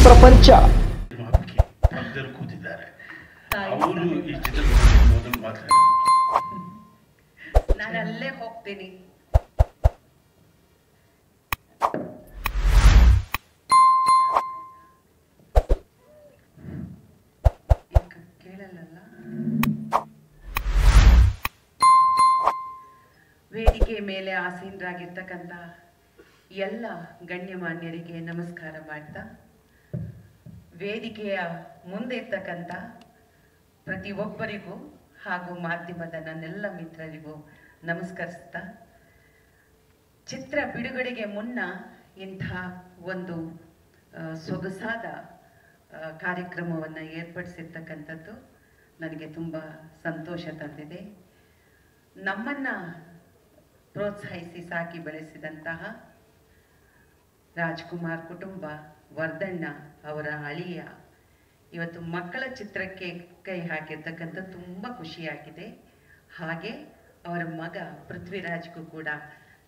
ಪ್ರಪಂಚ. ನಾನು ಅಲ್ಲೇ ಹೋಗ್ತೀನಿ. ಕೇಳಲ್ಲ. ವೇದಿಕೆ ಮೇಲೆ ಆಸೀನರಾಗಿರ್ತಕ್ಕಂಥ ಎಲ್ಲ ಗಣ್ಯಮಾನ್ಯರಿಗೆ ನಮಸ್ಕಾರ ಮಾಡ್ತಾ, ವೇದಿಕೆಯ ಮುಂದೆ ಇರ್ತಕ್ಕಂಥ ಪ್ರತಿಯೊಬ್ಬರಿಗೂ ಹಾಗೂ ಮಾಧ್ಯಮದ ನನ್ನೆಲ್ಲ ಮಿತ್ರರಿಗೂ ನಮಸ್ಕರಿಸ್ತಾ, ಚಿತ್ರ ಬಿಡುಗಡೆಗೆ ಮುನ್ನ ಇಂಥ ಒಂದು ಸೊಗಸಾದ ಕಾರ್ಯಕ್ರಮವನ್ನು ಏರ್ಪಡಿಸಿರ್ತಕ್ಕಂಥದ್ದು ನನಗೆ ತುಂಬ ಸಂತೋಷ ತಂದಿದೆ. ನಮ್ಮನ್ನು ಪ್ರೋತ್ಸಾಹಿಸಿ ಸಾಕಿ ಬೆಳೆಸಿದಂತಹ ರಾಜ್ಕುಮಾರ್ ಕುಟುಂಬ, ವರ್ಧಣ್ಣ ಅವರ ಅಳಿಯ ಇವತ್ತು ಮಕ್ಕಳ ಚಿತ್ರಕ್ಕೆ ಕೈ ಹಾಕಿರ್ತಕ್ಕಂಥ ತುಂಬ ಖುಷಿಯಾಗಿದೆ. ಹಾಗೆ ಅವರ ಮಗ ಪೃಥ್ವಿರಾಜ್ಗೂ ಕೂಡ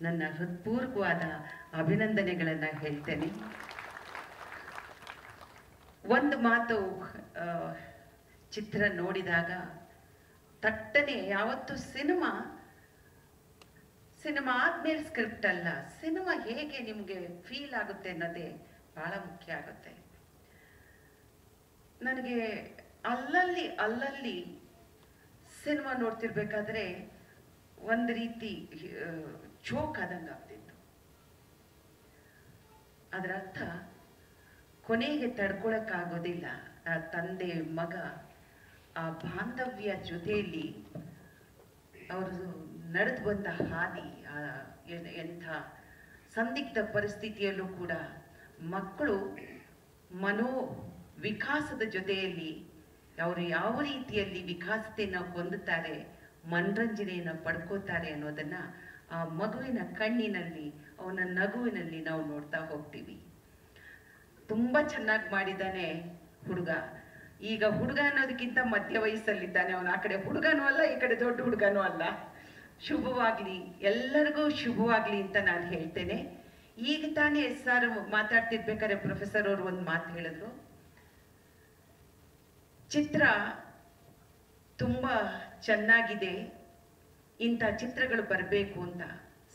ನನ್ನ ಹೃತ್ಪೂರ್ವಕವಾದ ಅಭಿನಂದನೆಗಳನ್ನು ಹೇಳ್ತೇನೆ. ಒಂದು ಮಾತು, ಚಿತ್ರ ನೋಡಿದಾಗ ತಟ್ಟನೆ ಯಾವತ್ತು ಸಿನಿಮಾ ಆದ್ಮೇಲೆ ಸ್ಕ್ರಿಪ್ಟ್ ಅಲ್ಲ, ಸಿನಿಮಾ ಹೇಗೆ ನಿಮಗೆ ಫೀಲ್ ಆಗುತ್ತೆ ಅನ್ನೋದೇ ಬಹಳ ಮುಖ್ಯ ಆಗುತ್ತೆ. ನನಗೆ ಅಲ್ಲಲ್ಲಿ ಸಿನಿಮಾ ನೋಡ್ತಿರ್ಬೇಕಾದ್ರೆ ಒಂದು ರೀತಿ ಚೋಕ್ ಆದಂಗೆ ಆಗ್ತಿತ್ತು. ಅದರ ಅರ್ಥ ಕೊನೆಗೆ ತಡ್ಕೊಳಕ್ಕಾಗೋದಿಲ್ಲ. ಆ ತಂದೆ ಮಗ ಆ ಬಾಂಧವ್ಯ ಜೊತೆಯಲ್ಲಿ ಅವರು ನಡೆದು ಬಂದ ಹಾದಿ, ಎಂಥ ಸಂದಿಗ್ಧ ಪರಿಸ್ಥಿತಿಯಲ್ಲೂ ಕೂಡ ಮಕ್ಕಳು ಮನೋ ವಿಕಾಸದ ಜೊತೆಯಲ್ಲಿ ಅವರು ಯಾವ ರೀತಿಯಲ್ಲಿ ವಿಕಾಸತೆಯನ್ನು ಹೊಂದುತ್ತಾರೆ, ಮನರಂಜನೆಯನ್ನು ಪಡ್ಕೋತಾರೆ ಅನ್ನೋದನ್ನ ಆ ಮಗುವಿನ ಕಣ್ಣಿನಲ್ಲಿ, ಅವನ ನಗುವಿನಲ್ಲಿ ನಾವು ನೋಡ್ತಾ ಹೋಗ್ತೀವಿ. ತುಂಬ ಚೆನ್ನಾಗಿ ಮಾಡಿದ್ದಾನೆ ಹುಡುಗ. ಈಗ ಹುಡುಗ ಅನ್ನೋದಕ್ಕಿಂತ ಮಧ್ಯ ವಯಸ್ಸಲ್ಲಿದ್ದಾನೆ. ಅವನು ಆ ಕಡೆ ಹುಡುಗನೂ ಅಲ್ಲ, ಈ ಕಡೆ ದೊಡ್ಡ ಹುಡುಗನೂ ಅಲ್ಲ. ಶುಭವಾಗ್ಲಿ, ಎಲ್ಲರಿಗೂ ಶುಭವಾಗ್ಲಿ ಅಂತ ನಾನು ಹೇಳ್ತೇನೆ. ಈಗ ತಾನೇ ಸರ್ ಮಾತಾಡ್ತಿರ್ಬೇಕಾದ್ರೆ ಪ್ರೊಫೆಸರ್ ಅವರು ಒಂದು ಮಾತು ಹೇಳಿದ್ರು, ಚಿತ್ರ ತುಂಬ ಚೆನ್ನಾಗಿದೆ, ಇಂಥ ಚಿತ್ರಗಳು ಬರಬೇಕು ಅಂತ.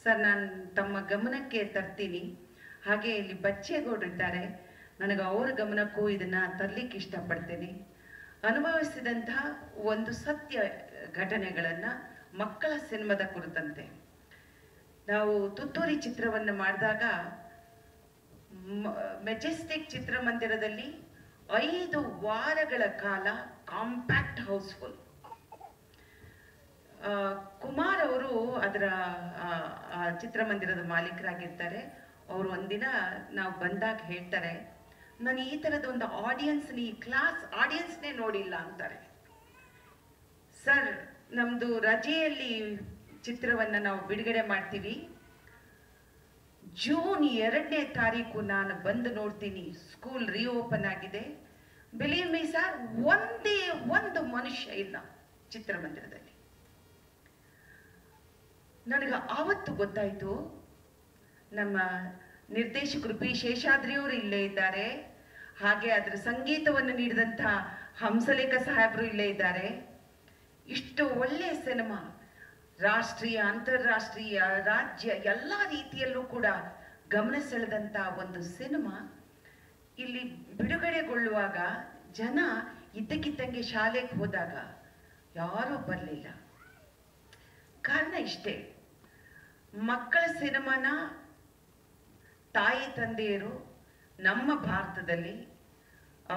ಸರ್, ನಾನು ತಮ್ಮ ಗಮನಕ್ಕೆ ತರ್ತೀನಿ. ಹಾಗೆ ಇಲ್ಲಿ ಬಚ್ಚೇಗೌಡರಿದ್ದಾರೆ, ನನಗೆ ಅವ್ರ ಗಮನಕ್ಕೂ ಇದನ್ನ ತರಲಿಕ್ಕೆ ಇಷ್ಟಪಡ್ತೇನೆ. ಅನುಭವಿಸಿದಂತಹ ಒಂದು ಸತ್ಯ ಘಟನೆಗಳನ್ನು ಮಕ್ಕಳ ಸಿನಿಮಾದ ಕುರಿತಂತೆ ನಾವು ತುತ್ತೂರಿ ಚಿತ್ರವನ್ನು ಮಾಡಿದಾಗ ಮೆಜೆಸ್ಟಿಕ್ ಚಿತ್ರಮಂದಿರದಲ್ಲಿ 5 ವಾರಗಳ ಕಾಲ ಕಾಂಪ್ಯಾಕ್ಟ್ ಹೌಸ್ಫುಲ್. ಕುಮಾರ್ ಅವರು ಅದರ ಚಿತ್ರಮಂದಿರದ ಮಾಲೀಕರಾಗಿರ್ತಾರೆ. ಅವರು ಒಂದಿನ ನಾವು ಬಂದಾಗ ಹೇಳ್ತಾರೆ, ನಾನು ಈ ಥರದ ಒಂದು ಆಡಿಯನ್ಸ್ನ, ಈ ಕ್ಲಾಸ್ ಆಡಿಯನ್ಸ್ನೇ ನೋಡಿಲ್ಲ ಅಂತಾರೆ. ಸರ್, ನಮ್ಮದು ರಜೆಯಲ್ಲಿ ಚಿತ್ರವನ್ನು ನಾವು ಬಿಡುಗಡೆ ಮಾಡ್ತೀವಿ, ಜೂನ್ 2ನೇ ತಾರೀಕು ನಾನು ಬಂದು ನೋಡ್ತೀನಿ, ಸ್ಕೂಲ್ ರಿಓಪನ್ ಆಗಿದೆ. ಬಿಲೀವ್ ಮೀ ಸರ್, ಒಂದೇ ಒಂದು ಮನುಷ್ಯ ಇಲ್ಲ ಚಿತ್ರಮಂದಿರದಲ್ಲಿ. ನನಗೆ ಆವತ್ತು ಗೊತ್ತಾಯ್ತು, ನಮ್ಮ ನಿರ್ದೇಶಕರು ಪಿ ಶೇಷಾದ್ರಿಯವರು ಇಲ್ಲೇ ಇದ್ದಾರೆ, ಹಾಗೆ ಅದರ ಸಂಗೀತವನ್ನು ನೀಡಿದಂಥ ಹಂಸಲೇಖ ಸಾಹೇಬರು ಇಲ್ಲೇ ಇದ್ದಾರೆ. ಇಷ್ಟು ಒಳ್ಳೆಯ ಸಿನಿಮಾ, ರಾಷ್ಟ್ರೀಯ, ಅಂತಾರಾಷ್ಟ್ರೀಯ, ರಾಜ್ಯ ಎಲ್ಲ ರೀತಿಯಲ್ಲೂ ಕೂಡ ಗಮನ ಸೆಳೆದಂಥ ಒಂದು ಸಿನಿಮಾ ಇಲ್ಲಿ ಬಿಡುಗಡೆಗೊಳ್ಳುವಾಗ ಜನ ಇದ್ದಕ್ಕಿದ್ದಂಗೆ ಶಾಲೆಗೆ ಹೋದಾಗ ಯಾರೂ ಬರಲಿಲ್ಲ. ಕಾರಣ ಇಷ್ಟೇ, ಮಕ್ಕಳ ಸಿನಿಮಾನ ತಾಯಿ ತಂದೆಯರು ನಮ್ಮ ಭಾರತದಲ್ಲಿ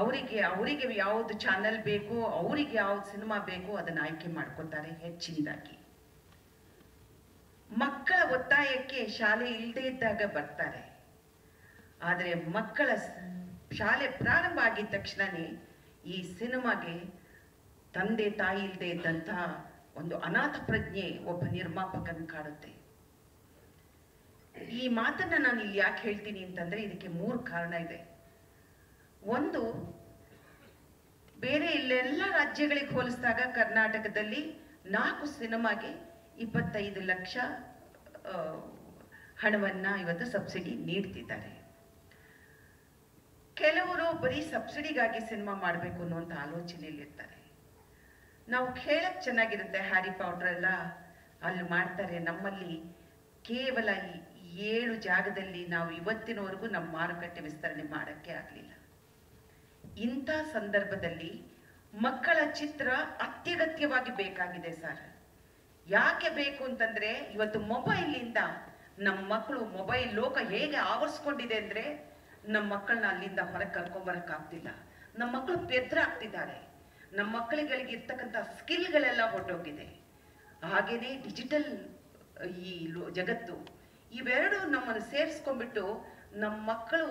ಅವರಿಗೆ ಯಾವುದು ಚಾನೆಲ್ ಬೇಕು, ಅವರಿಗೆ ಯಾವ್ದು ಸಿನಿಮಾ ಬೇಕು ಅದನ್ನು ಆಯ್ಕೆ ಮಾಡ್ಕೋತಾರೆ ಹೆಚ್ಚಿನದಾಗಿ. ಮಕ್ಕಳ ಒತ್ತಾಯಕ್ಕೆ ಶಾಲೆ ಇಲ್ಲದೆ ಇದ್ದಾಗ ಬರ್ತಾರೆ. ಆದರೆ ಮಕ್ಕಳ ಶಾಲೆ ಪ್ರಾರಂಭ ಆಗಿದ ತಕ್ಷಣನೇ ಈ ಸಿನಿಮಾಗೆ ತಂದೆ ತಾಯಿ ಇಲ್ಲದೆ ಇದ್ದಂಥ ಒಂದು ಅನಾಥ ಪ್ರಜ್ಞೆ ಒಬ್ಬ ನಿರ್ಮಾಪಕನ ಕಾಡುತ್ತೆ. ಈ ಮಾತನ್ನ ನಾನು ಇಲ್ಲಿ ಯಾಕೆ ಹೇಳ್ತೀನಿ ಅಂತಂದ್ರೆ, ಇದಕ್ಕೆ 3 ಕಾರಣ ಇದೆ. ಒಂದು, ಬೇರೆ ಇಲ್ಲೆಲ್ಲ ರಾಜ್ಯಗಳಿಗೆ ಹೋಲಿಸಿದಾಗ ಕರ್ನಾಟಕದಲ್ಲಿ 4 ಸಿನಿಮಾಗೆ 25 ಲಕ್ಷ ಹಣವನ್ನ ಇವತ್ತು ಸಬ್ಸಿಡಿ ನೀಡ್ತಿದ್ದಾರೆ. ಕೆಲವರು ಬರೀ ಸಬ್ಸಿಡಿಗಾಗಿ ಸಿನಿಮಾ ಮಾಡಬೇಕು ಅನ್ನುವಂಥ ಆಲೋಚನೆಯಲ್ಲಿರ್ತಾರೆ. ನಾವು ಕೇಳಕ್ ಚೆನ್ನಾಗಿರುತ್ತೆ, ಹ್ಯಾರಿ ಪೌಡರ್ ಎಲ್ಲ ಅಲ್ಲಿ ಮಾಡ್ತಾರೆ, ನಮ್ಮಲ್ಲಿ ಕೇವಲ 7 ಜಾಗದಲ್ಲಿ ನಾವು ಇವತ್ತಿನವರೆಗೂ ನಮ್ಮ ಮಾರುಕಟ್ಟೆ ವಿಸ್ತರಣೆ ಮಾಡೋಕ್ಕೆ ಆಗಲಿಲ್ಲ. ಇಂಥ ಸಂದರ್ಭದಲ್ಲಿ ಮಕ್ಕಳ ಚಿತ್ರ ಅತ್ಯಗತ್ಯವಾಗಿ ಬೇಕಾಗಿದೆ ಸರ್. ಯಾಕೆ ಬೇಕು ಅಂತಂದ್ರೆ, ಇವತ್ತು ಮೊಬೈಲಿಂದ ನಮ್ಮ ಮಕ್ಕಳು, ಮೊಬೈಲ್ ಲೋಕ ಹೇಗೆ ಆವರಿಸ್ಕೊಂಡಿದೆ ಅಂದ್ರೆ ನಮ್ಮ ಮಕ್ಕಳನ್ನ ಅಲ್ಲಿಂದ ಹೊರಗೆ ಕರ್ಕೊಂಬರಕ್ಕಾಗ್ತಿಲ್ಲ. ನಮ್ಮ ಮಕ್ಕಳು ಬೆದ್ರಾಗ್ತಿದ್ದಾರೆ. ನಮ್ಮ ಮಕ್ಕಳಿಗಳಿಗೆ ಇರ್ತಕ್ಕಂಥ ಸ್ಕಿಲ್ಗಳೆಲ್ಲ ಹೊರಟೋಗಿದೆ. ಹಾಗೇನೆ ಡಿಜಿಟಲ್ ಈ ಜಗತ್ತು, ಇವೆರಡು ನಮ್ಮನ್ನು ಸೇರಿಸ್ಕೊಂಡ್ಬಿಟ್ಟು ನಮ್ಮ ಮಕ್ಕಳು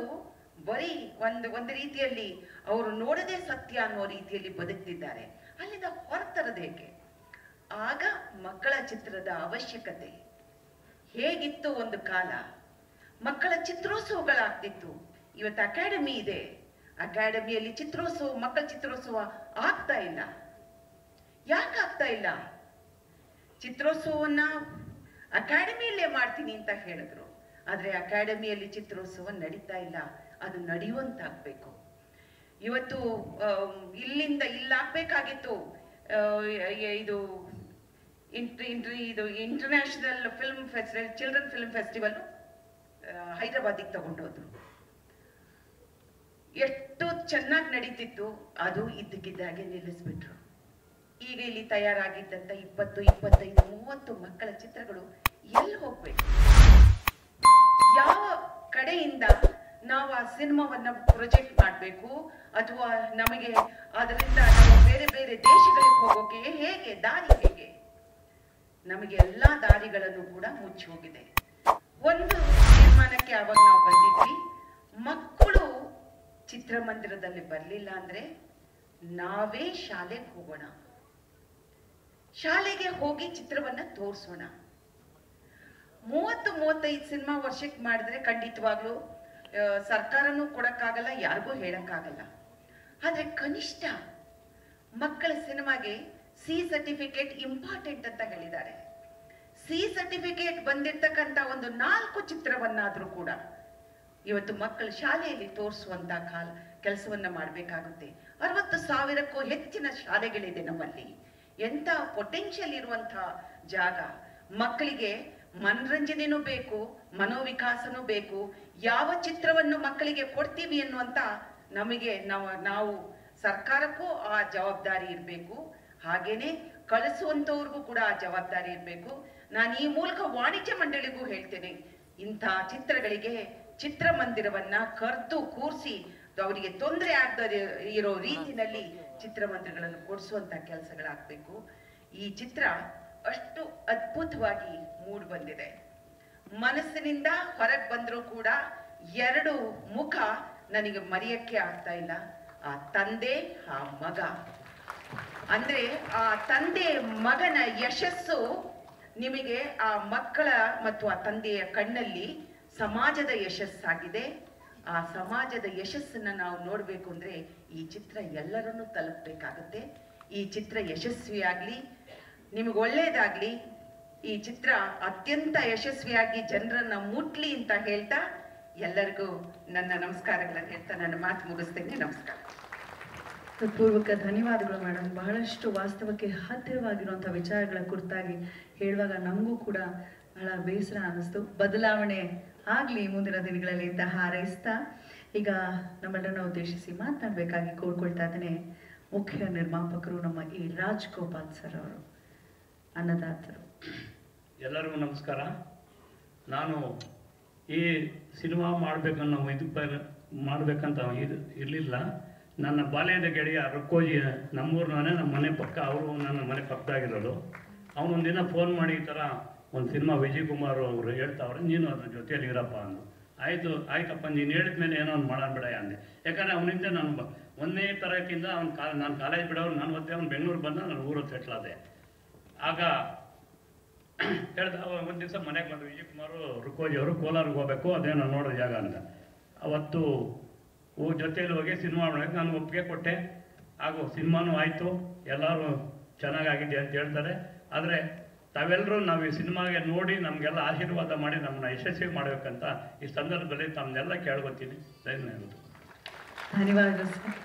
ಬರೀ ಒಂದು ರೀತಿಯಲ್ಲಿ ಅವರು ನೋಡದೇ ಸತ್ಯ ಅನ್ನೋ ರೀತಿಯಲ್ಲಿ ಬದುಕ್ತಿದ್ದಾರೆ. ಅಲ್ಲಿಂದ ಹೊರತರದು ಹೇಗೆ? ಆಗ ಮಕ್ಕಳ ಚಿತ್ರದ ಅವಶ್ಯಕತೆ ಹೇಗಿತ್ತು? ಒಂದು ಕಾಲ ಮಕ್ಕಳ ಚಿತ್ರೋತ್ಸವಗಳಾಗ್ತಿತ್ತು. ಇವತ್ತು ಅಕಾಡೆಮಿ ಇದೆ, ಅಕಾಡೆಮಿಯಲ್ಲಿ ಚಿತ್ರೋತ್ಸವ, ಮಕ್ಕಳ ಚಿತ್ರೋತ್ಸವ ಆಗ್ತಾ ಇಲ್ಲ. ಯಾಕೆ ಆಗ್ತಾ ಇಲ್ಲ? ಚಿತ್ರೋತ್ಸವನ್ನ ಅಕಾಡೆಮಿಯಲ್ಲೇ ಮಾಡ್ತೀನಿ ಅಂತ ಹೇಳಿದ್ರು, ಆದ್ರೆ ಅಕಾಡೆಮಿಯಲ್ಲಿ ಚಿತ್ರೋತ್ಸವ ನಡೀತಾ ಇಲ್ಲ. ಅದು ನಡೆಯುವಂತಾಗ್ಬೇಕು. ಇವತ್ತು ಇಲ್ಲಿಂದ ಇಲ್ಲಾಗಬೇಕಾಗಿತ್ತು. ಇದು international film festival, children film festival ಹೈದರಾಬಾದಿಗೆ ತಗೊಂಡೋದ್ರು. ಎಷ್ಟು ಚೆನ್ನಾಗಿ ನಡೀತಿತ್ತು, ಅದು ಇದ್ದಕ್ಕಿದ್ದಾಗೆ ನಿಲ್ಲಿಸ್ಬಿಟ್ರು. ಈಗ ಇಲ್ಲಿ ತಯಾರಾಗಿದ್ದಂತ 20, 25, 30 ಮಕ್ಕಳ ಚಿತ್ರಗಳು ಎಲ್ಲಿ ಹೋಗ್ಬೇಕು? ಯಾವ ಕಡೆಯಿಂದ ನಾವು ಆ ಸಿನಿಮಾವನ್ನ ಪ್ರೊಜೆಕ್ಟ್ ಮಾಡಬೇಕು? ಅಥವಾ ನಮಗೆ ಅದರಿಂದ ನಾವು ಬೇರೆ ಬೇರೆ ದೇಶಗಳಿಗೆ ಹೋಗೋಕೆ ಹೇಗೆ ದಾರಿ? ಹೇಗೆ? ನಮಗೆ ಎಲ್ಲಾ ದಾರಿಗಳನ್ನು ಕೂಡ ಮುಚ್ಚಿ ಹೋಗಿದೆ. ಒಂದು ತೀರ್ಮಾನಕ್ಕೆ ಆವಾಗ ನಾವು ಬಂದಿದ್ವಿ, ಮಕ್ಕಳು ಚಿತ್ರಮಂದಿರದಲ್ಲಿ ಬರಲಿಲ್ಲ ಅಂದ್ರೆ ನಾವೇ ಶಾಲೆಗೆ ಹೋಗೋಣ, ಶಾಲೆಗೆ ಹೋಗಿ ಚಿತ್ರವನ್ನ ತೋರಿಸೋಣ. 30-35 ಸಿನಿಮಾ ವರ್ಷಕ್ಕೆ ಮಾಡಿದ್ರೆ ಖಂಡಿತವಾಗ್ಲೂ ಸರ್ಕಾರನೂ ಕೊಡಕ್ಕಾಗಲ್ಲ, ಯಾರಿಗೂ ಹೇಳಕ್ಕಾಗಲ್ಲ. ಆದ್ರೆ ಕನಿಷ್ಠ ಮಕ್ಕಳ ಸಿನಿಮಾಗೆ ಸಿ ಸರ್ಟಿಫಿಕೇಟ್ ಇಂಪಾರ್ಟೆಂಟ್ ಅಂತ ಹೇಳಿದ್ದಾರೆ. ಸಿ ಸರ್ಟಿಫಿಕೇಟ್ ಬಂದಿರ್ತಕ್ಕಂಥ ಒಂದು 4 ಚಿತ್ರವನ್ನಾದ್ರೂ ಕೂಡ ಇವತ್ತು ಮಕ್ಕಳು ಶಾಲೆಯಲ್ಲಿ ತೋರಿಸುವಂತ ಕೆಲಸವನ್ನ ಮಾಡಬೇಕಾಗುತ್ತೆ. 60,000ಕ್ಕೂ ಹೆಚ್ಚಿನ ಶಾಲೆಗಳಿದೆ ನಮ್ಮಲ್ಲಿ. ಎಂತ ಪೊಟೆನ್ಷಿಯಲ್ ಇರುವಂತಹ ಜಾಗ. ಮಕ್ಕಳಿಗೆ ಮನರಂಜನೆನೂ ಬೇಕು, ಮನೋವಿಕಾಸನೂ ಬೇಕು. ಯಾವ ಚಿತ್ರವನ್ನು ಮಕ್ಕಳಿಗೆ ಕೊಡ್ತೀವಿ ಅನ್ನುವಂತ ನಮಗೆ ನಾವು ಸರ್ಕಾರಕ್ಕೂ ಆ ಜವಾಬ್ದಾರಿ ಇರಬೇಕು, ಹಾಗೇನೆ ಕಳಿಸುವಂತವ್ರಿಗೂ ಕೂಡ ಆ ಜವಾಬ್ದಾರಿ ಇರಬೇಕು. ನಾನು ಈ ಮೂಲಕ ವಾಣಿಜ್ಯ ಮಂಡಳಿಗೂ ಹೇಳ್ತೇನೆ, ಇಂಥ ಚಿತ್ರಗಳಿಗೆ ಚಿತ್ರಮಂದಿರವನ್ನ ಕರೆದು ಕೂರಿಸಿ ಅವರಿಗೆ ತೊಂದರೆ ಆಗದೆ ಇರೋ ರೀತಿಯಲ್ಲಿ ಚಿತ್ರಮಂದಿರಗಳನ್ನು ಕೊಡಿಸುವಂತ ಕೆಲಸಗಳಾಗಬೇಕು. ಈ ಚಿತ್ರ ಅಷ್ಟು ಅದ್ಭುತವಾಗಿ ಮೂಡ್ ಬಂದಿದೆ. ಮನಸ್ಸಿನಿಂದ ಹೊರಗೆ ಬಂದರೂ ಕೂಡ 2 ಮುಖ ನನಗೆ ಮರೆಯಕ್ಕೆ ಆಗ್ತಾ ಇಲ್ಲ. ಆ ತಂದೆ, ಆ ಮಗ. ಅಂದ್ರೆ ಆ ತಂದೆ ಮಗನ ಯಶಸ್ಸು ನಿಮಗೆ ಆ ಮಕ್ಕಳ ಮತ್ತು ಆ ತಂದೆಯ ಕಣ್ಣಲ್ಲಿ ಸಮಾಜದ ಯಶಸ್ಸಾಗಿದೆ. ಆ ಸಮಾಜದ ಯಶಸ್ಸನ್ನ ನಾವು ನೋಡ್ಬೇಕು ಅಂದ್ರೆ ಈ ಚಿತ್ರ ಎಲ್ಲರನ್ನೂ ತಲುಪಬೇಕಾಗುತ್ತೆ. ಈ ಚಿತ್ರ ಯಶಸ್ವಿಯಾಗ್ಲಿ, ನಿಮಗೆ ಒಳ್ಳೇದಾಗ್ಲಿ. ಈ ಚಿತ್ರ ಅತ್ಯಂತ ಯಶಸ್ವಿಯಾಗಿ ಜನರನ್ನ ಮುಟ್ಲಿ ಅಂತ ಹೇಳ್ತಾ ಎಲ್ಲರಿಗೂ ನನ್ನ ನಮಸ್ಕಾರಗಳನ್ನು ಹೇಳ್ತಾ ನನ್ನ ಮಾತು ಮುಗಿಸ್ತೇನೆ. ನಮಸ್ಕಾರ. ಹೃತ್ಪೂರ್ವಕ ಧನ್ಯವಾದಗಳು ಮೇಡಮ್. ಬಹಳಷ್ಟು ವಾಸ್ತವಕ್ಕೆ ಹತ್ತಿರವಾಗಿರುವಂಥ ವಿಚಾರಗಳ ಕುರಿತಾಗಿ ಹೇಳುವಾಗ ನಮಗೂ ಕೂಡ ಬಹಳ ಬೇಸರ ಅನ್ನಿಸ್ತು. ಬದಲಾವಣೆ ಆಗಲಿ ಮುಂದಿನ ದಿನಗಳಲ್ಲಿ ಅಂತ ಹಾರೈಸ್ತಾ ಈಗ ನಮ್ಮೆಲ್ಲರನ್ನ ಉದ್ದೇಶಿಸಿ ಮಾತನಾಡಬೇಕಾಗಿ ಕೋರ್ಕೊಳ್ತಾ ಇದ್ದೇನೆ ಮುಖ್ಯ ನಿರ್ಮಾಪಕರು ನಮ್ಮ ಈ ರಾಜ್ಗೋಪಾಲ್ ಸರ್ ಅವರು, ಅನ್ನದಾತರು. ಎಲ್ಲರಿಗೂ ನಮಸ್ಕಾರ. ನಾನು ಈ ಸಿನಿಮಾ ಮಾಡಬೇಕನ್ನೋ ಮಾಡಬೇಕಂತ ಇರಲಿಲ್ಲ. ನನ್ನ ಬಾಲ್ಯದ ಗೆಳೆಯ ರುಕ್ಕೋಜಿ, ನಮ್ಮೂರಿನವನೇ, ನಮ್ಮ ಮನೆ ಪಕ್ಕ, ಅವರು ನನ್ನ ಮನೆ ಪಕ್ಕದಾಗಿರೋದು. ಅವನೊಂದಿನ ಫೋನ್ ಮಾಡಿ ಈ ಥರ ಒಂದು ಸಿನಿಮಾ ವಿಜಯ್ ಕುಮಾರ್ ಅವರು ಹೇಳ್ತಾವ್ರೆ, ನೀನು ಅದ್ರ ಜೊತೆಯಲ್ಲಿ ಇರಪ್ಪ ಅಂದು. ಆಯ್ತಪ್ಪ, ನೀನು ಹೇಳಿದ ಮೇಲೆ ಏನೋ ಒಂದು ಮಾಡೋಣ ಬಿಡ ಅಂದೆ. ಯಾಕಂದರೆ ಅವನಿಂದ ನಾನು 1ನೇ ತರಗತಿಯಿಂದ ನಾನು ಕಾಲೇಜ್ ಬಿಡೋರು, ನಾನು ಓದ್ತೆ, ಅವ್ನು ಬೆಂಗಳೂರು ಬಂದ, ನಾನು ಊರು ಸೆಟ್ಲಾದೆ. ಆಗ ಹೇಳ್ದ, ಒಂದು ದಿವಸ ಮನೆಗೆ ಬಂದು ವಿಜಯ್ ಕುಮಾರು ರುಕ್ಕೋಜಿ ಅವರು ಕೋಲಾರಿಗೆ ಹೋಗ್ಬೇಕು, ಅದೇನೋ ನೋಡೋ ಜಾಗ ಅಂತ. ಅವತ್ತು ಜೊತೆಯಲ್ಲಿ ಹೋಗಿ ಸಿನಿಮಾ ಮಾಡೋಕ್ಕೆ ನಾನು ಒಪ್ಪಿಗೆ ಕೊಟ್ಟೆ. ಹಾಗೂ ಸಿನಿಮಾನೂ ಆಯಿತು, ಎಲ್ಲರೂ ಚೆನ್ನಾಗಾಗಿದೆ ಅಂತ ಹೇಳ್ತಾರೆ. ಆದರೆ ತಾವೆಲ್ಲರೂ ನಾವು ಈ ಸಿನಿಮಾಗೆ ನೋಡಿ ನಮಗೆಲ್ಲ ಆಶೀರ್ವಾದ ಮಾಡಿ ನಮ್ಮನ್ನ ಯಶಸ್ವಿ ಮಾಡಬೇಕಂತ ಈ ಸಂದರ್ಭದಲ್ಲಿ ತಮ್ಮನ್ನೆಲ್ಲ ಕೇಳ್ಕೊತೀನಿ. ಧನ್ಯವಾದ. ಧನ್ಯವಾದಗಳು ಸರ್.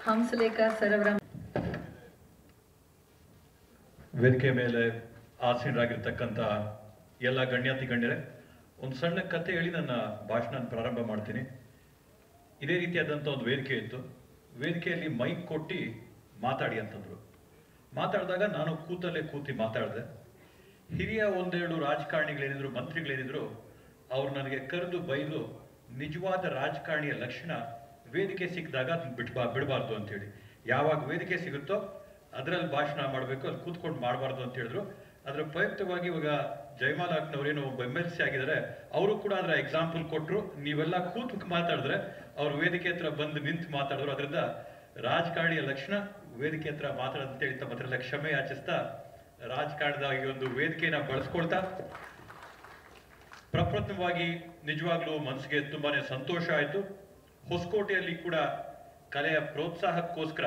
ಹಂಸಲೇಖ ಸರ್ ಅವರ ವೇದಿಕೆ ಮೇಲೆ ಆಸೀನರಾಗಿರ್ತಕ್ಕಂಥ ಎಲ್ಲ ಗಣ್ಯಾತಿ ಗಣ್ಯರೇ, ಒಂದು ಸಣ್ಣ ಕತೆ ಹೇಳಿ ನನ್ನ ಭಾಷಣ ಪ್ರಾರಂಭ ಮಾಡ್ತೀನಿ. ಇದೇ ರೀತಿಯಾದಂಥ ಒಂದು ವೇದಿಕೆ ಇತ್ತು. ವೇದಿಕೆಯಲ್ಲಿ ಮೈಕ್ ಕೊಟ್ಟು ಮಾತಾಡಿ ಅಂತಂದ್ರು. ಮಾತಾಡಿದಾಗ ನಾನು ಕೂತಲ್ಲೇ ಕೂತಿ ಮಾತಾಡಿದೆ. ಹಿರಿಯ ಒಂದೆರಡು ರಾಜಕಾರಣಿಗಳೇನಿದ್ರು, ಮಂತ್ರಿಗಳೇನಿದ್ರು, ಅವ್ರು ನನಗೆ ಕರೆದು ಬೈದು ನಿಜವಾದ ರಾಜಕಾರಣಿಯ ಲಕ್ಷಣ ವೇದಿಕೆ ಸಿಕ್ಕಿದಾಗ ಅದನ್ನ ಬಿಡಬಾರ್ದು ಅಂತೇಳಿ, ಯಾವಾಗ ವೇದಿಕೆ ಸಿಗುತ್ತೋ ಅದರಲ್ಲಿ ಭಾಷಣ ಮಾಡಬೇಕು, ಅಲ್ಲಿ ಕೂತ್ಕೊಂಡು ಮಾಡಬಾರ್ದು ಅಂತ ಹೇಳಿದ್ರು. ಅದರ ಪ್ರಯುಕ್ತವಾಗಿ ಇವಾಗ ಜಯಮಾಲಾಕ್ನವ್ರೇನು ಒಬ್ಬ MLC ಆಗಿದ್ದಾರೆ, ಅವರು ಕೂಡ ಅದರ ಎಕ್ಸಾಂಪಲ್ ಕೊಟ್ಟರು. ನೀವೆಲ್ಲ ಕೂತು ಮಾತಾಡಿದ್ರೆ ಅವ್ರು ವೇದಿಕೆ ಹತ್ರ ಬಂದು ನಿಂತು ಮಾತಾಡಿದ್ರು. ಅದರಿಂದ ರಾಜಕಾರಣಿಯ ಲಕ್ಷಣ ವೇದಿಕೆ ಹತ್ರ ಮಾತಾಡೋದಂತೇಳಿ ತಮ್ಮ ಹತ್ರ ಕ್ಷಮೆ ಯಾಚಿಸ್ತಾ ರಾಜಕಾರಣದ ಈ ಒಂದು ವೇದಿಕೆನ ಬಳಸ್ಕೊಳ್ತಾ ಪ್ರಪ್ರಥಮವಾಗಿ ನಿಜವಾಗ್ಲೂ ಮನಸ್ಸಿಗೆ ತುಂಬಾನೇ ಸಂತೋಷ ಆಯಿತು. ಹೊಸಕೋಟೆಯಲ್ಲಿ ಕೂಡ ಕಲೆಯ ಪ್ರೋತ್ಸಾಹಕ್ಕೋಸ್ಕರ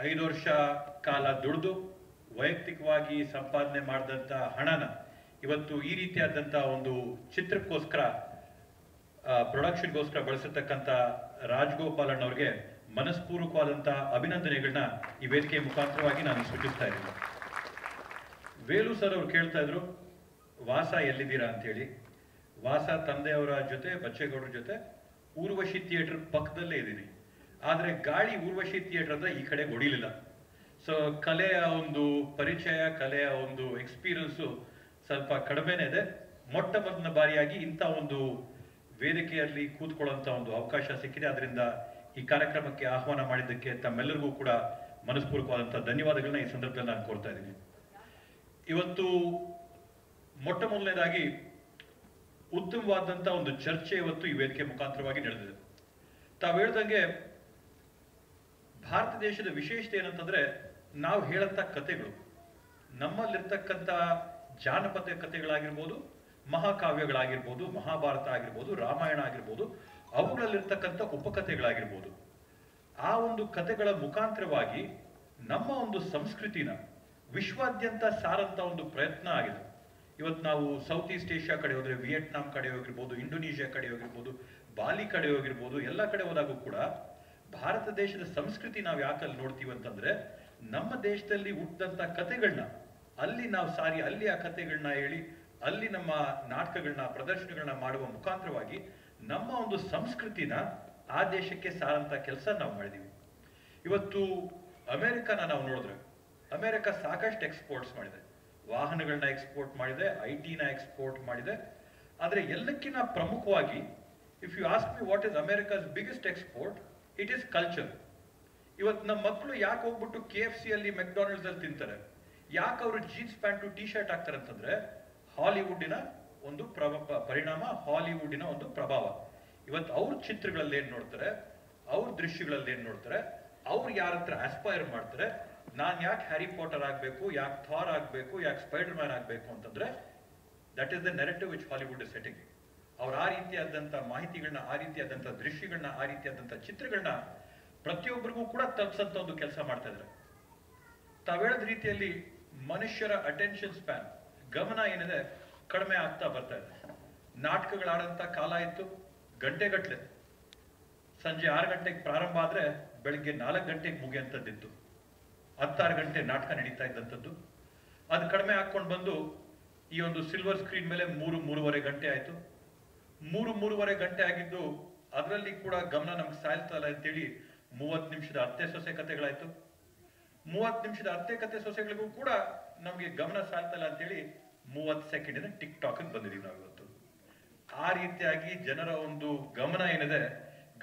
5 ವರ್ಷ ಕಾಲ ದುಡಿದು ವೈಯಕ್ತಿಕವಾಗಿ ಸಂಪಾದನೆ ಮಾಡಿದಂಥ ಹಣನ ಇವತ್ತು ಈ ರೀತಿಯಾದಂಥ ಒಂದು ಚಿತ್ರಕ್ಕೋಸ್ಕರ ಪ್ರೊಡಕ್ಷನ್ಗೋಸ್ಕರ ಬಳಸಿರ್ತಕ್ಕಂಥ ರಾಜಗೋಪಾಲನ್ ಅವ್ರಿಗೆ ಮನಸ್ಪೂರ್ವಕವಾದಂಥ ಅಭಿನಂದನೆಗಳನ್ನ ಈ ವೇದಿಕೆ ಮುಖಾಂತರವಾಗಿ ನಾನು ಸೂಚಿಸ್ತಾ ಇದ್ದೀನಿ. ವೇಲು ಸರ್ ಅವರು ಕೇಳ್ತಾ ಇದ್ರು, ವಾಸ ಎಲ್ಲಿದ್ದೀರಾ ಅಂತೇಳಿ. ವಾಸ ತಂದೆಯವರ ಜೊತೆ, ಬಚ್ಚೇಗೌಡರ ಜೊತೆ ಊರ್ವಶಿ ಥಿಯೇಟರ್ ಪಕ್ಕದಲ್ಲೇ ಇದ್ದೀನಿ. ಆದರೆ ಗಾಳಿ ಊರ್ವಶಿ ಥಿಯೇಟರ್ ಅಂದ್ರೆ ಈ ಕಡೆ ಹೊಡಿಲಿಲ್ಲ. ಸೊ ಕಲೆಯ ಒಂದು ಪರಿಚಯ, ಕಲೆಯ ಒಂದು ಎಕ್ಸ್ಪೀರಿಯನ್ಸು ಸ್ವಲ್ಪ ಕಡಿಮೆನೇ ಇದೆ. ಮೊಟ್ಟ ಮೊದಲನ ಬಾರಿಯಾಗಿ ಇಂಥ ಒಂದು ವೇದಿಕೆಯಲ್ಲಿ ಕೂತ್ಕೊಳ್ಳುವಂಥ ಒಂದು ಅವಕಾಶ ಸಿಕ್ಕಿದೆ. ಅದರಿಂದ ಈ ಕಾರ್ಯಕ್ರಮಕ್ಕೆ ಆಹ್ವಾನ ಮಾಡಿದ್ದಕ್ಕೆ ತಮ್ಮೆಲ್ಲರಿಗೂ ಕೂಡ ಮನಸ್ಪೂರ್ವಕವಾದಂಥ ಧನ್ಯವಾದಗಳನ್ನ ಈ ಸಂದರ್ಭದಲ್ಲಿ ನಾನು ಕೋರ್ತಾ ಇದ್ದೀನಿ. ಇವತ್ತು ಮೊಟ್ಟ ಮೊದಲನೇದಾಗಿ ಉತ್ತಮವಾದಂಥ ಒಂದು ಚರ್ಚೆ ಇವತ್ತು ಈ ವೇದಿಕೆ ಮುಖಾಂತರವಾಗಿ ನಡೆದಿದೆ. ತಾವು ಹೇಳ್ದಂಗೆ ಭಾರತ ದೇಶದ ವಿಶೇಷತೆ ಏನಂತಂದ್ರೆ, ನಾವು ಹೇಳಂತ ಕಥೆಗಳು, ನಮ್ಮಲ್ಲಿರ್ತಕ್ಕಂಥ ಜಾನಪದ ಕಥೆಗಳಾಗಿರ್ಬೋದು, ಮಹಾಕಾವ್ಯಗಳಾಗಿರ್ಬೋದು, ಮಹಾಭಾರತ ಆಗಿರ್ಬೋದು, ರಾಮಾಯಣ ಆಗಿರ್ಬೋದು, ಅವುಗಳಲ್ಲಿರ್ತಕ್ಕಂಥ ಉಪಕಥೆಗಳಾಗಿರ್ಬೋದು, ಆ ಒಂದು ಕಥೆಗಳ ಮುಖಾಂತರವಾಗಿ ನಮ್ಮ ಒಂದು ಸಂಸ್ಕೃತಿನ ವಿಶ್ವಾದ್ಯಂತ ಸಾರಂತ ಒಂದು ಪ್ರಯತ್ನ ಆಗಿದೆ. ಇವತ್ತು ನಾವು ಸೌತ್ ಈಸ್ಟ್ ಏಷ್ಯಾ ಕಡೆ ಹೋದ್ರೆ, ವಿಯೆಟ್ನಾಂ ಕಡೆ ಹೋಗಿರ್ಬೋದು, ಇಂಡೋನೇಷ್ಯಾ ಕಡೆ ಹೋಗಿರ್ಬೋದು, ಬಾಲಿ ಕಡೆ ಹೋಗಿರ್ಬೋದು, ಎಲ್ಲ ಕಡೆ ಹೋದಾಗೂ ಕೂಡ ಭಾರತ ದೇಶದ ಸಂಸ್ಕೃತಿ ನಾವು ಯಾಕಲ್ಲಿ ನೋಡ್ತೀವಿ ಅಂತಂದ್ರೆ, ನಮ್ಮ ದೇಶದಲ್ಲಿ ಹುಟ್ಟಿದಂಥ ಕಥೆಗಳನ್ನ ಅಲ್ಲಿ ನಾವು ಸಾರಿ, ಅಲ್ಲಿ ಆ ಕಥೆಗಳನ್ನ ಹೇಳಿ, ಅಲ್ಲಿ ನಮ್ಮ ನಾಟಕಗಳನ್ನ, ಪ್ರದರ್ಶನಗಳನ್ನ ಮಾಡುವ ಮುಖಾಂತರವಾಗಿ ನಮ್ಮ ಒಂದು ಸಂಸ್ಕೃತಿನ ಆ ದೇಶಕ್ಕೆ ಸಾರಂತ ಕೆಲಸ ನಾವು ಮಾಡಿದೀವಿ. ಇವತ್ತು ಅಮೆರಿಕನ ನಾವು ನೋಡಿದ್ರೆ, ಅಮೆರಿಕ ಸಾಕಷ್ಟು ಎಕ್ಸ್ಪೋರ್ಟ್ಸ್ ಮಾಡಿದೆ, ವಾಹನಗಳನ್ನ ಎಕ್ಸ್ಪೋರ್ಟ್ ಮಾಡಿದೆ, IT ನ ಎಕ್ಸ್ಪೋರ್ಟ್ ಮಾಡಿದೆ. ಆದರೆ ಎಲ್ಲಕ್ಕಿಂತ ಪ್ರಮುಖವಾಗಿ, if you ask me what is America's biggest export, it is culture. ಇವತ್ತು ನಮ್ಮ ಮಕ್ಕಳು ಯಾಕೆ ಹೋಗ್ಬಿಟ್ಟು KFC ಅಲ್ಲಿ, ಮೆಕ್ಡೊನಾಲ್ಡ್ಸ್ ಅಲ್ಲಿ ತಿಂತಾರೆ, ಯಾಕೆ ಅವರು ಜೀನ್ಸ್ ಪ್ಯಾಂಟು ಟೀ ಶರ್ಟ್ ಹಾಕ್ತಾರೆ ಅಂತಂದ್ರೆ, ಹಾಲಿವುಡ್ಡಿನ ಒಂದು ಪರಿಣಾಮ, ಹಾಲಿವುಡ್ಡಿನ ಒಂದು ಪ್ರಭಾವ. ಇವತ್ತು ಅವ್ರ ಚಿತ್ರಗಳಲ್ಲಿ ಏನ್ ನೋಡ್ತಾರೆ, ಅವ್ರ ದೃಶ್ಯಗಳಲ್ಲಿ ಏನ್ ನೋಡ್ತಾರೆ, ಅವ್ರು ಯಾರ ಹತ್ರ ಆಸ್ಪೈರ್ ಮಾಡ್ತಾರೆ, ನಾನ್ ಯಾಕೆ ಹ್ಯಾರಿ ಪಾಟರ್ ಆಗ್ಬೇಕು, ಯಾಕೆ ಥಾರ್ ಆಗ್ಬೇಕು, ಯಾಕೆ ಸ್ಪೈಡರ್ ಮ್ಯಾನ್ ಆಗ್ಬೇಕು ಅಂತಂದ್ರೆ, that is the narrative which Hollywood is setting. ಅವ್ರು ಆ ರೀತಿಯಾದಂಥ ಮಾಹಿತಿಗಳನ್ನ, ಆ ರೀತಿಯಾದಂಥ ದೃಶ್ಯಗಳನ್ನ, ಆ ರೀತಿಯಾದಂಥ ಚಿತ್ರಗಳನ್ನ ಪ್ರತಿಯೊಬ್ಬರಿಗೂ ಕೂಡ ತಲುಪಿಸಂತ ಒಂದು ಕೆಲಸ ಮಾಡ್ತಾ ಇದ್ದಾರೆ. ತಾವ್ ಹೇಳಿದ ರೀತಿಯಲ್ಲಿ ಮನುಷ್ಯರ ಅಟೆನ್ಷನ್ ಸ್ಪ್ಯಾನ್, ಗಮನ ಏನಿದೆ, ಕಡಿಮೆ ಆಗ್ತಾ ಬರ್ತಾ ಇದೆ. ನಾಟಕಗಳಾಡಂತ ಕಾಲ ಇತ್ತು, ಗಂಟೆಗಟ್ಲೆ, ಸಂಜೆ 6 ಗಂಟೆಗೆ ಪ್ರಾರಂಭ ಆದ್ರೆ ಬೆಳಿಗ್ಗೆ 4 ಗಂಟೆಗೆ ಮುಗಿಯಂಥದ್ದಿತ್ತು. 16 ಗಂಟೆ ನಾಟಕ ನಡೀತಾ ಇದ್ದಂಥದ್ದು. ಅದು ಕಡಿಮೆ ಹಾಕೊಂಡು ಬಂದು ಈ ಒಂದು ಸಿಲ್ವರ್ ಸ್ಕ್ರೀನ್ ಮೇಲೆ 3-3.5 ಗಂಟೆ ಆಯ್ತು. 3-3.5 ಗಂಟೆ ಆಗಿದ್ದು, ಅದರಲ್ಲಿ ಕೂಡ ಗಮನ ನಮ್ಗೆ ಸಾಯ್ತಲ್ಲ ಅಂತೇಳಿ 30 ನಿಮಿಷದ ಅತ್ತೆ ಸೊಸೆ ಕಥೆಗಳಾಯ್ತು. 30 ನಿಮಿಷದ ಅತ್ತೆ ಕಥೆ ಸೊಸೆಗಳಿಗೂ ಕೂಡ ನಮ್ಗೆ ಗಮನ ಸಾಲ್ತಲ್ಲ ಅಂತೇಳಿ 30 ಸೆಕೆಂಡಿನ ಟಿಕ್ ಟಾಕ್ ಬಂದಿದೀವಿ ನಾವು ಇವತ್ತು. ಆ ರೀತಿಯಾಗಿ ಜನರ ಒಂದು ಗಮನ ಏನಿದೆ,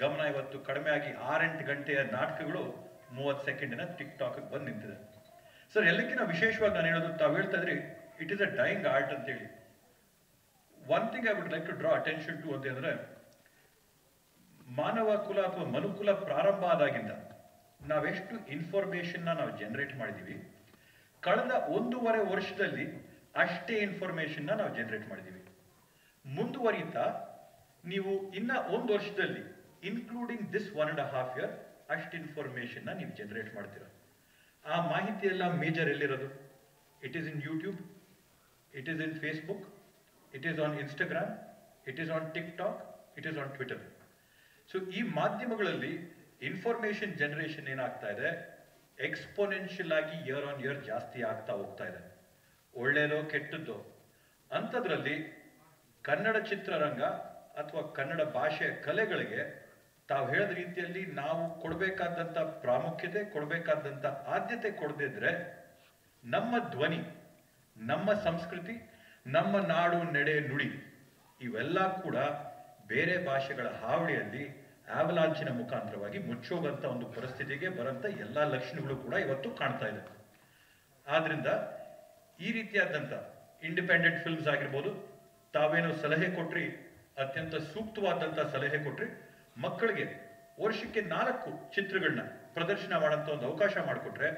ಗಮನ ಇವತ್ತು ಕಡಿಮೆ ಆಗಿ 6-8 ಗಂಟೆಯ ನಾಟಕಗಳು 30 ಸೆಕೆಂಡಿನ ಟಿಕ್ ಟಾಕ್ ಬಂದು ನಿಂತಿದೆ. ಸರ್, ಎಲ್ಲಕ್ಕಿಂತ ವಿಶೇಷವಾಗಿ ನಾನು ಹೇಳೋದು, ತಾವು ಹೇಳ್ತಾ ಇದ್ರಿ it is a dying art ಅಂತೇಳಿ. One thing I would like to draw attention to ಅಂತಂದ್ರೆ, ಮಾನವ ಕುಲ ಅಥವಾ ಮನುಕುಲ ಪ್ರಾರಂಭ ಆದಾಗಿಂದ ನಾವೆಷ್ಟು ಇನ್ಫಾರ್ಮೇಶನ್ ನಾವು ಜನರೇಟ್ ಮಾಡಿದೀವಿ, ಕಳೆದ 1.5 ವರ್ಷದಲ್ಲಿ ಅಷ್ಟೇ ಇನ್ಫಾರ್ಮೇಶನ್ ನಾವು ಜನರೇಟ್ ಮಾಡಿದೀವಿ. ಮುಂದುವರಿತಾ ನೀವು ಇನ್ನ 1 ವರ್ಷದಲ್ಲಿ, ಇನ್ಕ್ಲೂಡಿಂಗ್ ದಿಸ್ 1.5 year, ಅಷ್ಟು ಇನ್ಫಾರ್ಮೇಶನ್ ನೀವು ಜನರೇಟ್ ಮಾಡ್ತೀರ. ಆ ಮಾಹಿತಿ ಎಲ್ಲ ಮೇಜರ್ ಎಲ್ಲಿರೋದು? It is in YouTube, it is in Facebook, it is on Instagram, it is on tick talk, it is on Twitter. So ಈ ಮಾಧ್ಯಮಗಳಲ್ಲಿ ಇನ್ಫಾರ್ಮೇಶನ್ ಜನರೇಷನ್ ಏನಾಗ್ತಾ ಇದೆ, ಎಕ್ಸ್ಪೋನೆನ್ಷಿಯಲ್ ಆಗಿ ಇಯರ್ ಆನ್ ಇಯರ್ ಜಾಸ್ತಿ ಆಗ್ತಾ ಹೋಗ್ತಾ ಇದೆ. ಒಳ್ಳೇದೋ ಕೆಟ್ಟದ್ದೋ ಅಂಥದ್ರಲ್ಲಿ ಕನ್ನಡ ಚಿತ್ರರಂಗ ಅಥವಾ ಕನ್ನಡ ಭಾಷೆಯ ಕಲೆಗಳಿಗೆ ತಾವು ಹೇಳಿದ ರೀತಿಯಲ್ಲಿ ನಾವು ಕೊಡಬೇಕಾದಂಥ ಪ್ರಾಮುಖ್ಯತೆ, ಕೊಡಬೇಕಾದಂಥ ಆದ್ಯತೆ ಕೊಡದಿದ್ರೆ ನಮ್ಮ ಧ್ವನಿ, ನಮ್ಮ ಸಂಸ್ಕೃತಿ, ನಮ್ಮ ನಾಡು, ನೆಡೆ, ನುಡಿ ಇವೆಲ್ಲ ಕೂಡ ಬೇರೆ ಭಾಷೆಗಳ ಹಾವಳಿಯಲ್ಲಿ ಆವಲಾಂಚಿನ ಮುಖಾಂತರವಾಗಿ ಮುಚ್ಚೋಗಂತ ಒಂದು ಪರಿಸ್ಥಿತಿಗೆ ಬರಂತ ಎಲ್ಲ ಲಕ್ಷಣಗಳು ಕೂಡ ಇವತ್ತು ಕಾಣ್ತಾ ಇದೆ. ಆದ್ರಿಂದ ಈ ರೀತಿಯಾದಂಥ ಇಂಡಿಪೆಂಡೆಂಟ್ ಫಿಲ್ಮ್ಸ್ ಆಗಿರ್ಬೋದು, ತಾವೇನೋ ಸಲಹೆ ಕೊಟ್ರಿ, ಅತ್ಯಂತ ಸೂಕ್ತವಾದಂಥ ಸಲಹೆ ಕೊಟ್ರಿ, ಮಕ್ಕಳಿಗೆ ವರ್ಷಕ್ಕೆ 4 ಚಿತ್ರಗಳನ್ನ ಪ್ರದರ್ಶನ ಮಾಡೋಂಥ ಒಂದು ಅವಕಾಶ ಮಾಡಿಕೊಟ್ರೆ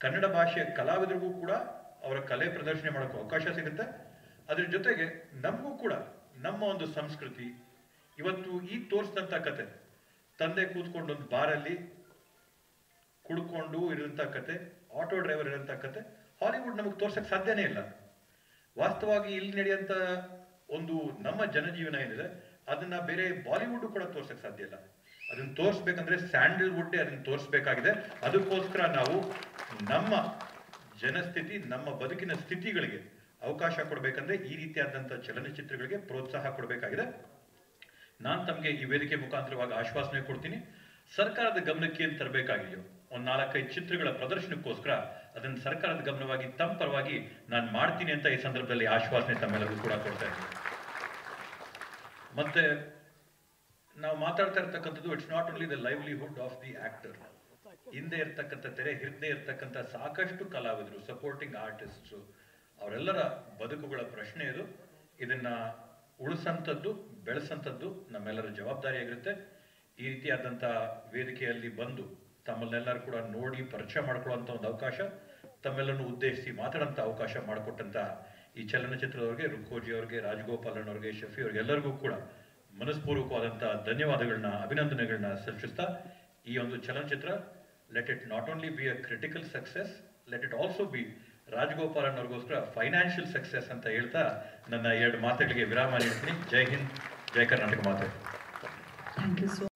ಕನ್ನಡ ಭಾಷೆಯ ಕಲಾವಿದರಿಗೂ ಕೂಡ ಅವರ ಕಲೆ ಪ್ರದರ್ಶನ ಮಾಡೋಕ್ಕೆ ಅವಕಾಶ ಸಿಗುತ್ತೆ. ಅದ್ರ ಜೊತೆಗೆ ನಮಗೂ ಕೂಡ ನಮ್ಮ ಒಂದು ಸಂಸ್ಕೃತಿ, ಇವತ್ತು ಈ ತೋರಿಸಿದಂಥ ಕತೆ, ತಂದೆ ಕೂತ್ಕೊಂಡು ಒಂದು ಬಾರಲ್ಲಿ ಕುಡ್ಕೊಂಡು ಇರೋಂಥ ಕತೆ, ಆಟೋ ಡ್ರೈವರ್ ಇರೋಂಥ ಕತೆ ಹಾಲಿವುಡ್ ನಮಗೆ ತೋರ್ಸಕ್ಕೆ ಸಾಧ್ಯನೇ ಇಲ್ಲ. ವಾಸ್ತವವಾಗಿ ಇಲ್ಲಿ ನಡೆಯುವಂಥ ಒಂದು ನಮ್ಮ ಜನಜೀವನ ಏನಿದೆ ಅದನ್ನ ಬೇರೆ ಬಾಲಿವುಡ್ ಕೂಡ ತೋರ್ಸಕ್ಕೆ ಸಾಧ್ಯ ಇಲ್ಲ. ಅದನ್ನ ತೋರಿಸ್ಬೇಕಂದ್ರೆ ಸ್ಯಾಂಡಲ್ವುಡ್ ಅದನ್ನ ತೋರಿಸ್ಬೇಕಾಗಿದೆ. ಅದಕ್ಕೋಸ್ಕರ ನಾವು ನಮ್ಮ ಜನಸ್ಥಿತಿ, ನಮ್ಮ ಬದುಕಿನ ಸ್ಥಿತಿಗಳಿಗೆ ಅವಕಾಶ ಕೊಡಬೇಕಂದ್ರೆ ಈ ರೀತಿಯಾದಂಥ ಚಲನಚಿತ್ರಗಳಿಗೆ ಪ್ರೋತ್ಸಾಹ ಕೊಡಬೇಕಾಗಿದೆ. ನಾನು ತಮಗೆ ಈ ವೇದಿಕೆ ಮುಖಾಂತರವಾಗಿ ಆಶ್ವಾಸನೆ ಕೊಡ್ತೀನಿ, ಸರ್ಕಾರದ ಗಮನಕ್ಕೆ ಏನು ತರಬೇಕಾಗಿದೆಯೋ ಒಂದು 4-5 ಚಿತ್ರಗಳ ಪ್ರದರ್ಶನಕ್ಕೋಸ್ಕರ ಅದನ್ನು ಸರ್ಕಾರದ ಗಮನವಾಗಿ ತಮ್ಮ ಪರವಾಗಿ ನಾನು ಮಾಡ್ತೀನಿ ಅಂತ ಈ ಸಂದರ್ಭದಲ್ಲಿ ಆಶ್ವಾಸನೆ ತಮ್ಮೆಲ್ಲರಿಗೂ ಕೂಡ ಕೊಡ್ತಾ ಇದ್ದೀನಿ. ಮತ್ತೆ ನಾವು ಮಾತಾಡ್ತಾ ಇರ್ತಕ್ಕಂಥದ್ದು it's not only the livelihood of the actor. ಹಿಂದೆ ಇರ್ತಕ್ಕಂಥ ತೆರೆ ಹಿಂದೆ ಇರ್ತಕ್ಕಂಥ ಸಾಕಷ್ಟು ಕಲಾವಿದರು, ಸಪೋರ್ಟಿಂಗ್ ಆರ್ಟಿಸ್ಟ್ಸು, ಅವರೆಲ್ಲರ ಬದುಕುಗಳ ಪ್ರಶ್ನೆ ಇದು. ಇದನ್ನ ಉಳಿಸಂಥದ್ದು, ಬೆಳೆಸಂಥದ್ದು ನಮ್ಮೆಲ್ಲರ ಜವಾಬ್ದಾರಿಯಾಗಿರುತ್ತೆ. ಈ ರೀತಿಯಾದಂಥ ವೇದಿಕೆಯಲ್ಲಿ ಬಂದು ತಮ್ಮನ್ನೆಲ್ಲರೂ ಕೂಡ ನೋಡಿ ಪರಿಚಯ ಮಾಡ್ಕೊಳ್ಳುವಂಥ ಒಂದು ಅವಕಾಶ, ತಮ್ಮೆಲ್ಲರನ್ನು ಉದ್ದೇಶಿಸಿ ಮಾತಾಡೋಂಥ ಅವಕಾಶ ಮಾಡಿಕೊಟ್ಟಂಥ ಈ ಚಲನಚಿತ್ರದವ್ರಿಗೆ, ರುಕ್ಕೋಜಿ ಅವ್ರಿಗೆ, ರಾಜಗೋಪಾಲನ್ ಅವ್ರಿಗೆ, ಶಫಿ ಅವ್ರಿಗೆ ಎಲ್ಲರಿಗೂ ಕೂಡ ಮನಸ್ಪೂರ್ವಕವಾದಂಥ ಧನ್ಯವಾದಗಳನ್ನ, ಅಭಿನಂದನೆಗಳನ್ನ ಸಲ್ಲಿಸ್ತಾ ಈ ಒಂದು ಚಲನಚಿತ್ರ let it not only be a critical success, let it also be Rajagopalan ಅವ್ರಿಗೋಸ್ಕರ ಫೈನಾನ್ಷಿಯಲ್ ಸಕ್ಸೆಸ್ ಅಂತ ಹೇಳ್ತಾ ನನ್ನ 2 ಮಾತುಗಳಿಗೆ ವಿರಾಮ ನೀಡ್ತೀನಿ. ಜೈ ಹಿಂದ್, ಜೈ ಕರ್ನಾಟಕ ಮಾತೆ. Thank you so